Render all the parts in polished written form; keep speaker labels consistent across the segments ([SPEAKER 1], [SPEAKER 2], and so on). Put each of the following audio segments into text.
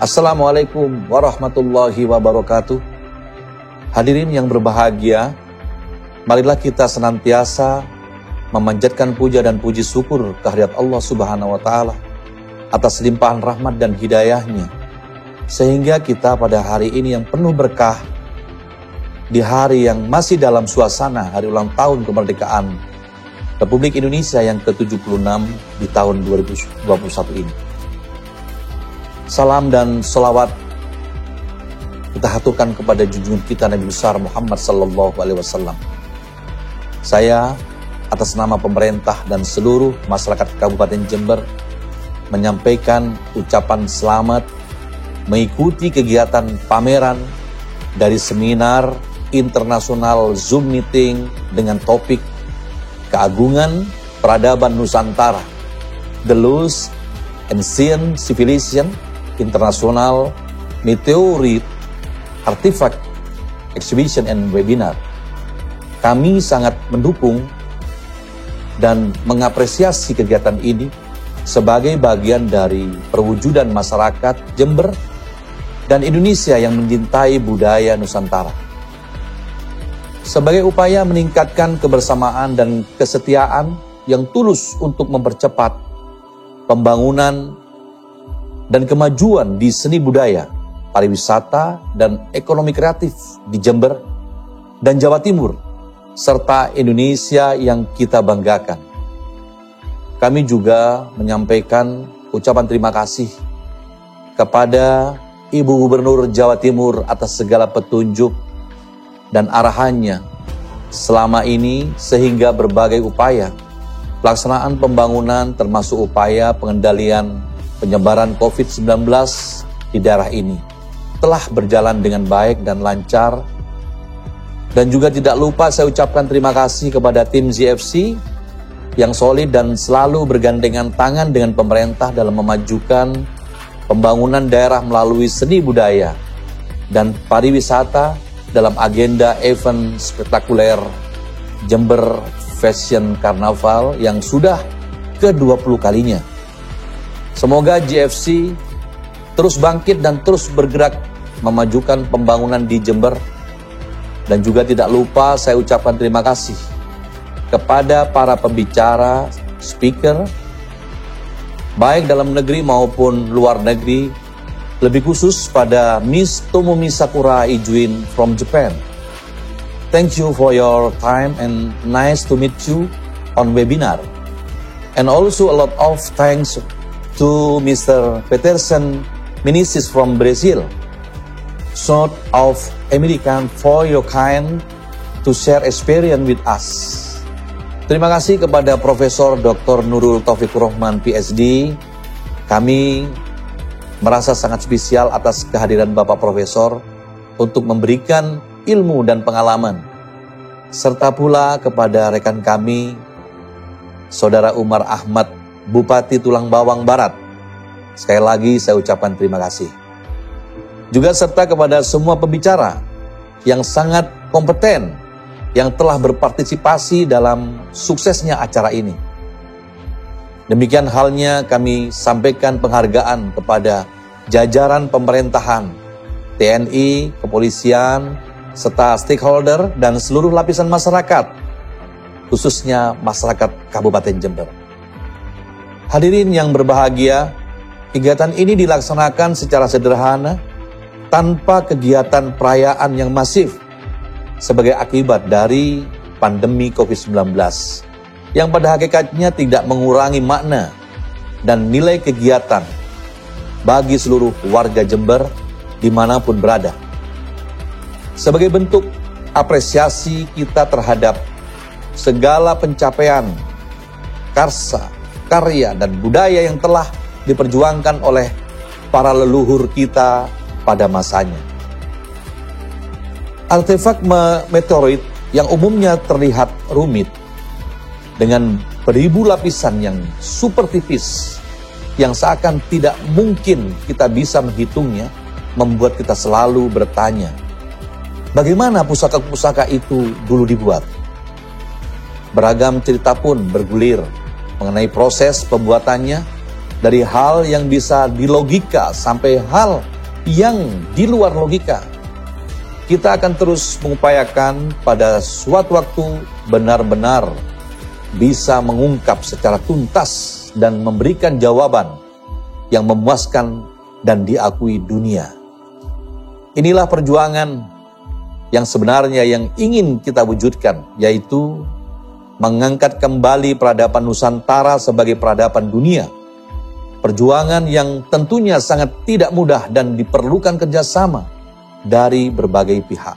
[SPEAKER 1] Assalamualaikum warahmatullahi wabarakatuh. Hadirin yang berbahagia, marilah kita senantiasa memanjatkan puja dan puji syukur kehadirat Allah Subhanahu wa Ta'ala atas limpahan rahmat dan hidayahnya, sehingga kita pada hari ini yang penuh berkah, di hari yang masih dalam suasana hari ulang tahun kemerdekaan Republik Indonesia yang ke-76 di tahun 2021 ini. Salam dan selawat kita haturkan kepada junjungan kita Nabi besar Muhammad sallallahu alaihi wasallam. Saya atas nama pemerintah dan seluruh masyarakat Kabupaten Jember menyampaikan ucapan selamat mengikuti kegiatan pameran dari seminar internasional Zoom meeting dengan topik Keagungan Peradaban Nusantara, The Lost Ancient Civilization International Meteorite Artifact Exhibition and Webinar. Kami sangat mendukung dan mengapresiasi kegiatan ini sebagai bagian dari perwujudan masyarakat Jember dan Indonesia yang mencintai budaya Nusantara. Sebagai upaya meningkatkan kebersamaan dan kesetiaan yang tulus untuk mempercepat pembangunan dan kemajuan di seni budaya, pariwisata, dan ekonomi kreatif di Jember dan Jawa Timur, serta Indonesia yang kita banggakan. Kami juga menyampaikan ucapan terima kasih kepada Ibu Gubernur Jawa Timur atas segala petunjuk dan arahannya selama ini, sehingga berbagai upaya pelaksanaan pembangunan termasuk upaya pengendalian penyebaran COVID-19 di daerah ini telah berjalan dengan baik dan lancar. Dan juga tidak lupa saya ucapkan terima kasih kepada tim ZFC yang solid dan selalu bergandengan tangan dengan pemerintah dalam memajukan pembangunan daerah melalui seni budaya dan pariwisata dalam agenda event spektakuler Jember Fashion Carnaval yang sudah ke-20 kalinya. Semoga GFC terus bangkit dan terus bergerak memajukan pembangunan di Jember. Dan juga tidak lupa saya ucapkan terima kasih kepada para pembicara, speaker, baik dalam negeri maupun luar negeri, lebih khusus pada Miss Tomomi Sakura Ijuin from Japan. Thank you for your time and nice to meet you on webinar. And also a lot of thanks to Mr. Peterson Minisis from Brazil, South of American, for your kind to share experience with us. Terima kasih kepada Profesor Dr. Nurul Taufikur Rahman PhD. Kami merasa sangat spesial atas kehadiran Bapak Profesor untuk memberikan ilmu dan pengalaman. Serta pula kepada rekan kami, Saudara Umar Ahmad, Bupati Tulang Bawang Barat. Sekali lagi saya ucapkan terima kasih. Juga serta kepada semua pembicara yang sangat kompeten, yang telah berpartisipasi dalam suksesnya acara ini. Demikian halnya kami sampaikan penghargaan kepada jajaran pemerintahan, TNI, kepolisian, serta stakeholder dan seluruh lapisan masyarakat, khususnya masyarakat Kabupaten Jember. Hadirin yang berbahagia, kegiatan ini dilaksanakan secara sederhana, tanpa kegiatan perayaan yang masif, sebagai akibat dari pandemi COVID-19, yang pada hakikatnya tidak mengurangi makna dan nilai kegiatan bagi seluruh warga Jember dimanapun berada. Sebagai bentuk apresiasi kita terhadap segala pencapaian, karsa, karya, dan budaya yang telah diperjuangkan oleh para leluhur kita pada masanya. Artefak meteorit yang umumnya terlihat rumit dengan beribu lapisan yang super tipis yang seakan tidak mungkin kita bisa menghitungnya, membuat kita selalu bertanya, bagaimana pusaka-pusaka itu dulu dibuat? Beragam cerita pun bergulir mengenai proses pembuatannya, dari hal yang bisa dilogika sampai hal yang di luar logika. Kita akan terus mengupayakan pada suatu waktu benar-benar bisa mengungkap secara tuntas dan memberikan jawaban yang memuaskan dan diakui dunia. Inilah perjuangan yang sebenarnya yang ingin kita wujudkan, yaitu mengangkat kembali peradaban Nusantara sebagai peradaban dunia. Perjuangan yang tentunya sangat tidak mudah dan diperlukan kerjasama dari berbagai pihak.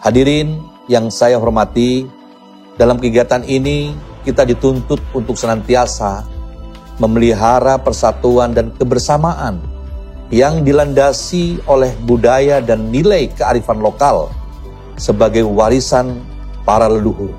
[SPEAKER 1] Hadirin yang saya hormati, dalam kegiatan ini kita dituntut untuk senantiasa memelihara persatuan dan kebersamaan yang dilandasi oleh budaya dan nilai kearifan lokal sebagai warisan para leluhur.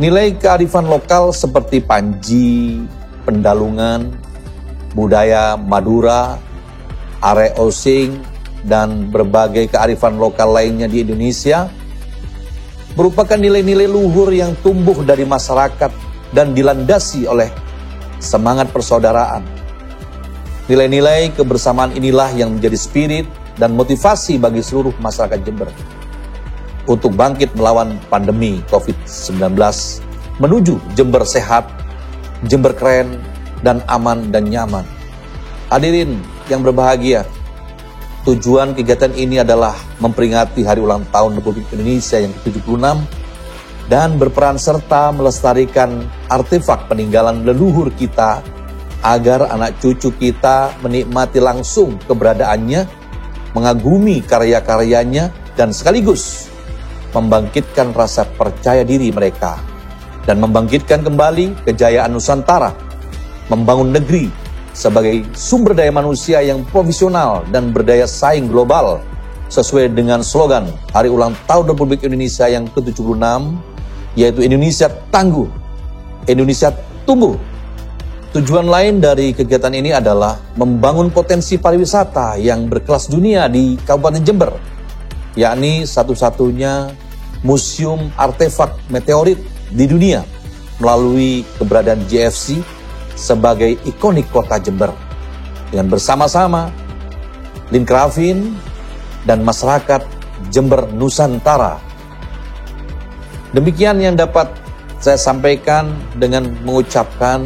[SPEAKER 1] Nilai kearifan lokal seperti Panji, Pendalungan, budaya Madura, Are Osing, dan berbagai kearifan lokal lainnya di Indonesia merupakan nilai-nilai luhur yang tumbuh dari masyarakat dan dilandasi oleh semangat persaudaraan. Nilai-nilai kebersamaan inilah yang menjadi spirit dan motivasi bagi seluruh masyarakat Jember untuk bangkit melawan pandemi COVID-19 menuju Jember sehat, Jember keren, dan aman dan nyaman. Hadirin yang berbahagia, tujuan kegiatan ini adalah memperingati hari ulang tahun Republik Indonesia yang ke-76 dan berperan serta melestarikan artefak peninggalan leluhur kita agar anak cucu kita menikmati langsung keberadaannya, mengagumi karya-karyanya, dan sekaligus membangkitkan rasa percaya diri mereka dan membangkitkan kembali kejayaan Nusantara, membangun negeri sebagai sumber daya manusia yang profesional dan berdaya saing global sesuai dengan slogan Hari Ulang Tahun Republik Indonesia yang ke-76, yaitu Indonesia Tangguh, Indonesia Tumbuh. Tujuan lain dari kegiatan ini adalah membangun potensi pariwisata yang berkelas dunia di Kabupaten Jember, yakni satu-satunya museum artefak meteorit di dunia melalui keberadaan JFC sebagai ikonik kota Jember, dengan bersama-sama Linkravin dan masyarakat Jember Nusantara. Demikian yang dapat saya sampaikan dengan mengucapkan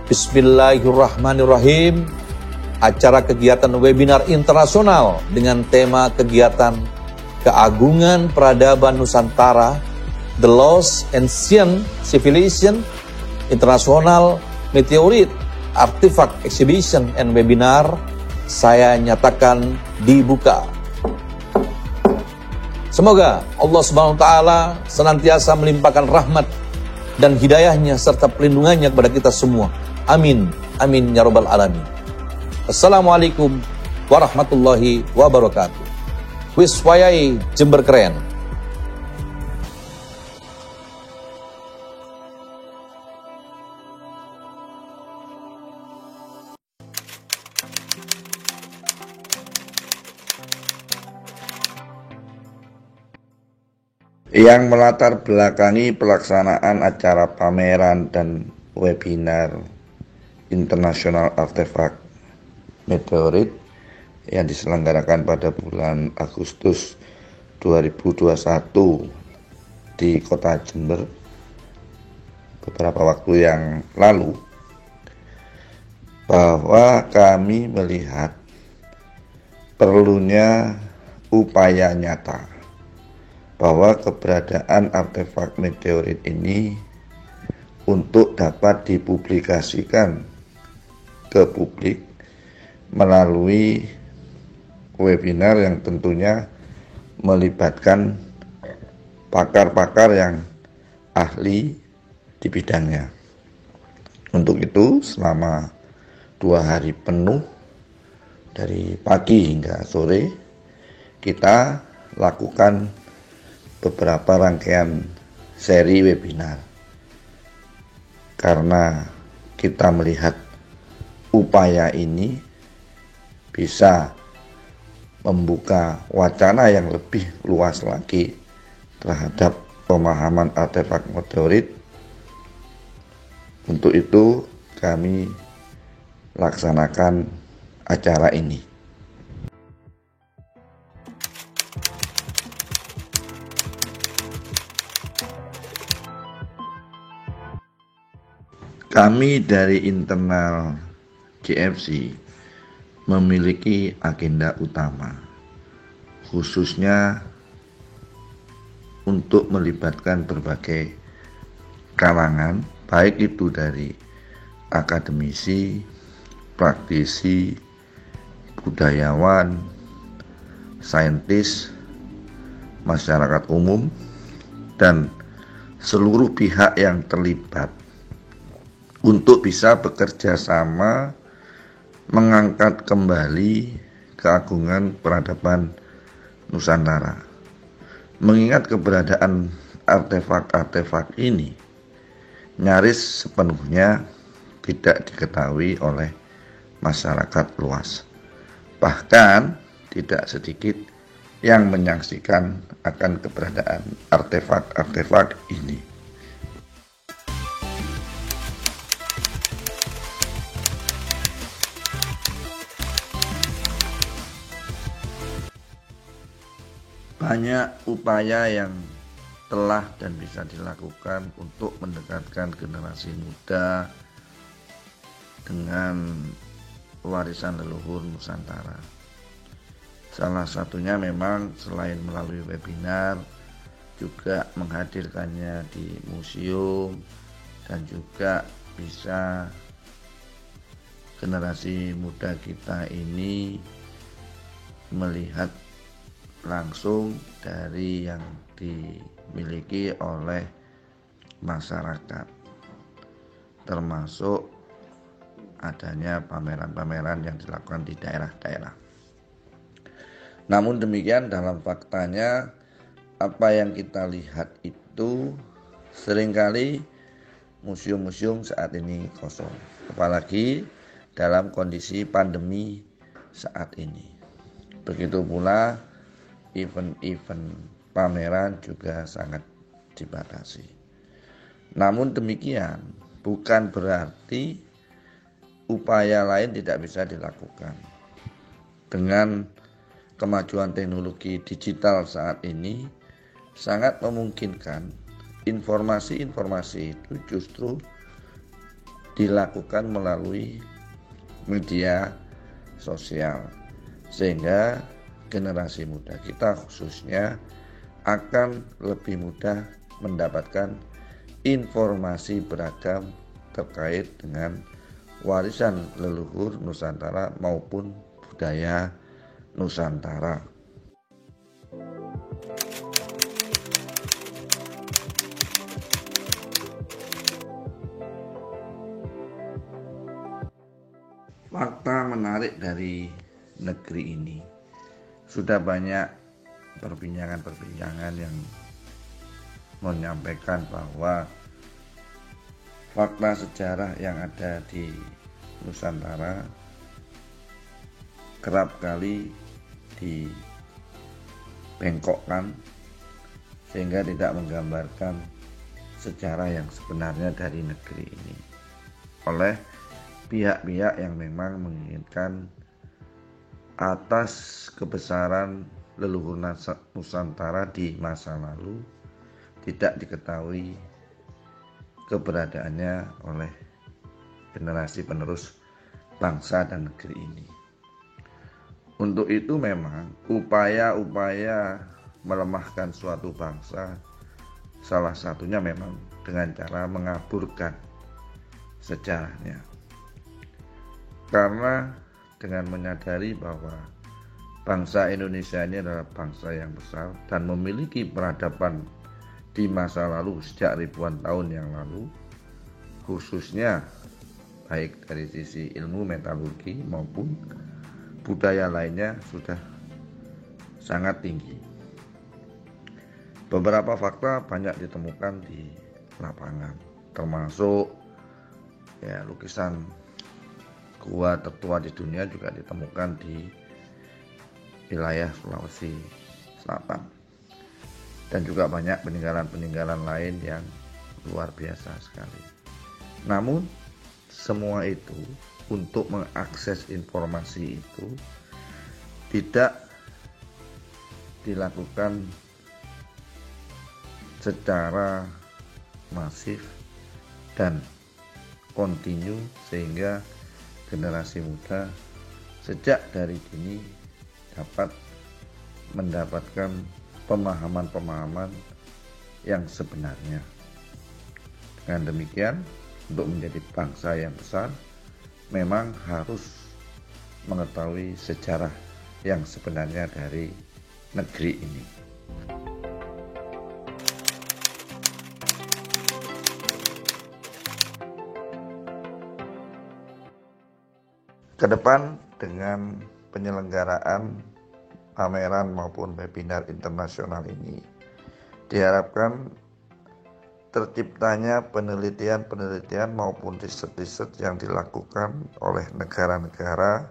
[SPEAKER 1] Bismillahirrahmanirrahim. Acara kegiatan webinar internasional dengan tema kegiatan Keagungan Peradaban Nusantara, The Lost Ancient Civilization International Meteorite Artifact Exhibition and Webinar saya nyatakan dibuka. Semoga Allah Subhanahu wa taala senantiasa melimpahkan rahmat dan hidayahnya serta perlindungannya kepada kita semua. Amin. Amin ya rabbal alamin. Assalamualaikum warahmatullahi wabarakatuh. Wiswayai Jember keren.
[SPEAKER 2] Yang melatar belakangi pelaksanaan acara pameran dan webinar International Artifact Meteorite yang diselenggarakan pada bulan Agustus 2021 di kota Jember beberapa waktu yang lalu, bahwa kami melihat perlunya upaya nyata bahwa keberadaan artefak meteorit ini untuk dapat dipublikasikan ke publik melalui webinar yang tentunya melibatkan pakar-pakar yang ahli di bidangnya. Untuk itu selama 2 hari penuh dari pagi hingga sore kita lakukan beberapa rangkaian seri webinar, karena kita melihat upaya ini bisa membuka wacana yang lebih luas lagi terhadap pemahaman artefak meteorit. Untuk itu kami laksanakan acara ini. Kami dari internal GFC memiliki agenda utama, khususnya untuk melibatkan berbagai kalangan, baik itu dari akademisi, praktisi, budayawan, saintis, masyarakat umum, dan seluruh pihak yang terlibat untuk bisa bekerja sama mengangkat kembali keagungan peradaban Nusantara. Mengingat keberadaan artefak-artefak ini nyaris sepenuhnya tidak diketahui oleh masyarakat luas. Bahkan tidak sedikit yang menyaksikan akan keberadaan artefak-artefak ini. Banyak upaya yang telah dan bisa dilakukan untuk mendekatkan generasi muda dengan warisan leluhur Nusantara. Salah satunya memang selain melalui webinar, juga menghadirkannya di museum, dan juga bisa generasi muda kita ini melihat langsung dari yang dimiliki oleh masyarakat, termasuk adanya pameran-pameran yang dilakukan di daerah-daerah. Namun demikian, dalam faktanya apa yang kita lihat itu seringkali museum-museum saat ini kosong, apalagi dalam kondisi pandemi saat ini. Begitu pula event-event pameran juga sangat dibatasi. Namun demikian bukan berarti upaya lain tidak bisa dilakukan. Dengan kemajuan teknologi digital saat ini sangat memungkinkan informasi-informasi itu justru dilakukan melalui media sosial, sehingga generasi muda kita khususnya akan lebih mudah mendapatkan informasi beragam terkait dengan warisan leluhur Nusantara maupun budaya Nusantara. Fakta menarik dari negeri ini, sudah banyak perbincangan-perbincangan yang menyampaikan bahwa fakta sejarah yang ada di Nusantara kerap kali dibengkokkan sehingga tidak menggambarkan sejarah yang sebenarnya dari negeri ini oleh pihak-pihak yang memang menginginkan atas kebesaran leluhur Nusantara di masa lalu tidak diketahui keberadaannya oleh generasi penerus bangsa dan negeri ini. Untuk itu memang upaya-upaya melemahkan suatu bangsa salah satunya memang dengan cara mengaburkan sejarahnya. Karena dengan menyadari bahwa bangsa Indonesia ini adalah bangsa yang besar dan memiliki peradaban di masa lalu sejak ribuan tahun yang lalu, khususnya baik dari sisi ilmu metalurgi maupun budaya lainnya sudah sangat tinggi. Beberapa fakta banyak ditemukan di lapangan, termasuk lukisan gua tertua di dunia juga ditemukan di wilayah Sulawesi Selatan, dan juga banyak peninggalan-peninggalan lain yang luar biasa sekali. Namun semua itu untuk mengakses informasi itu tidak dilakukan secara masif dan kontinu sehingga generasi muda sejak dari dini dapat mendapatkan pemahaman-pemahaman yang sebenarnya. Dengan demikian, untuk menjadi bangsa yang besar, memang harus mengetahui sejarah yang sebenarnya dari negeri ini. Kedepan dengan penyelenggaraan pameran maupun webinar internasional ini diharapkan terciptanya penelitian-penelitian maupun riset-riset yang dilakukan oleh negara-negara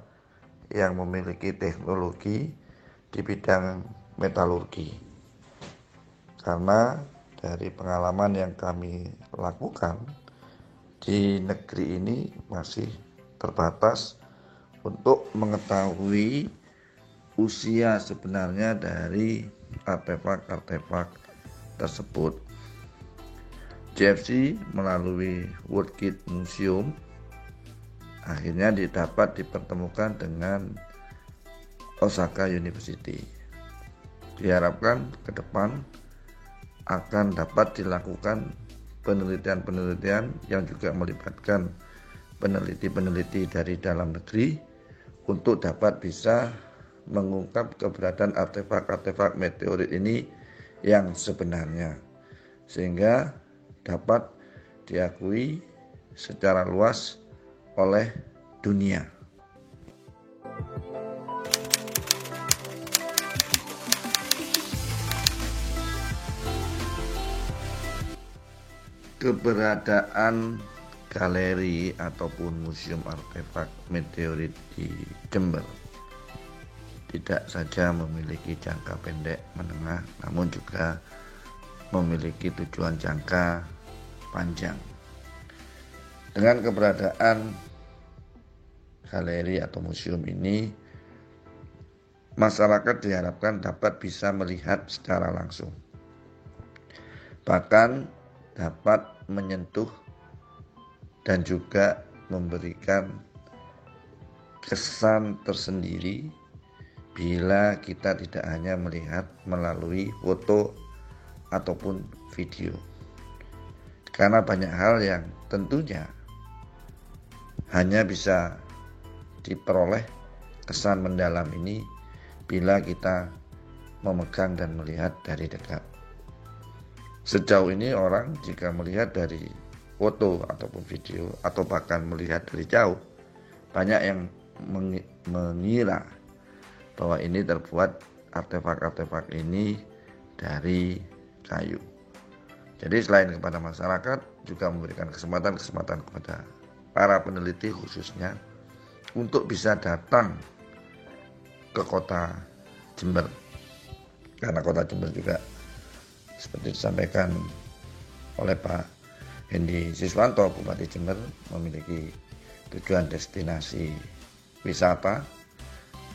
[SPEAKER 2] yang memiliki teknologi di bidang metalurgi. Karena dari pengalaman yang kami lakukan di negeri ini masih terbatas untuk mengetahui usia sebenarnya dari artefak-artefak tersebut. JFC melalui World Kit Museum akhirnya dapat dipertemukan dengan Osaka University. Diharapkan ke depan akan dapat dilakukan penelitian-penelitian yang juga melibatkan peneliti-peneliti dari dalam negeri untuk dapat bisa mengungkap keberadaan artefak-artefak meteorit ini yang sebenarnya, sehingga dapat diakui secara luas oleh dunia. Keberadaan galeri ataupun museum artefak meteorit di Jember tidak saja memiliki jangka pendek, menengah, namun juga memiliki tujuan jangka panjang. Dengan keberadaan galeri atau museum ini, masyarakat diharapkan dapat bisa melihat secara langsung, bahkan dapat menyentuh dan juga memberikan kesan tersendiri bila kita tidak hanya melihat melalui foto ataupun video. Karena banyak hal yang tentunya hanya bisa diperoleh kesan mendalam ini bila kita memegang dan melihat dari dekat. Sejauh ini orang jika melihat dari foto ataupun video atau bahkan melihat dari jauh, banyak yang mengira bahwa ini terbuat artefak-artefak ini dari kayu. Jadi selain kepada masyarakat, juga memberikan kesempatan kepada para peneliti khususnya untuk bisa datang ke kota Jember. Karena kota Jember juga seperti disampaikan oleh Pak Hendi Siswanto, Bupati Jember, memiliki tujuan destinasi wisata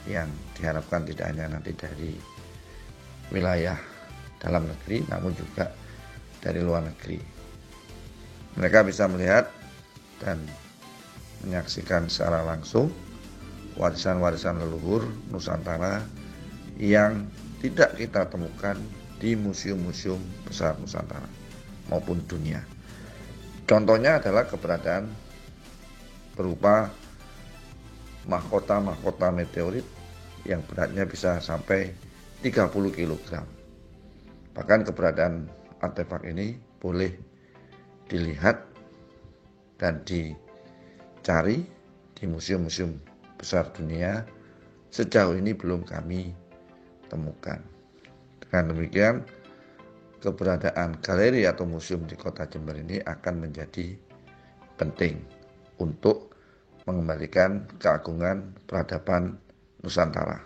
[SPEAKER 2] yang diharapkan tidak hanya nanti dari wilayah dalam negeri, namun juga dari luar negeri. Mereka bisa melihat dan menyaksikan secara langsung warisan-warisan leluhur Nusantara yang tidak kita temukan di museum-museum besar Nusantara maupun dunia. Contohnya adalah keberadaan berupa mahkota-mahkota meteorit yang beratnya bisa sampai 30 kg. Bahkan keberadaan artefak ini boleh dilihat dan dicari di museum-museum besar dunia. Sejauh ini belum kami temukan. Dengan demikian, keberadaan galeri atau museum di kota Jember ini akan menjadi penting untuk mengembalikan keagungan peradaban Nusantara.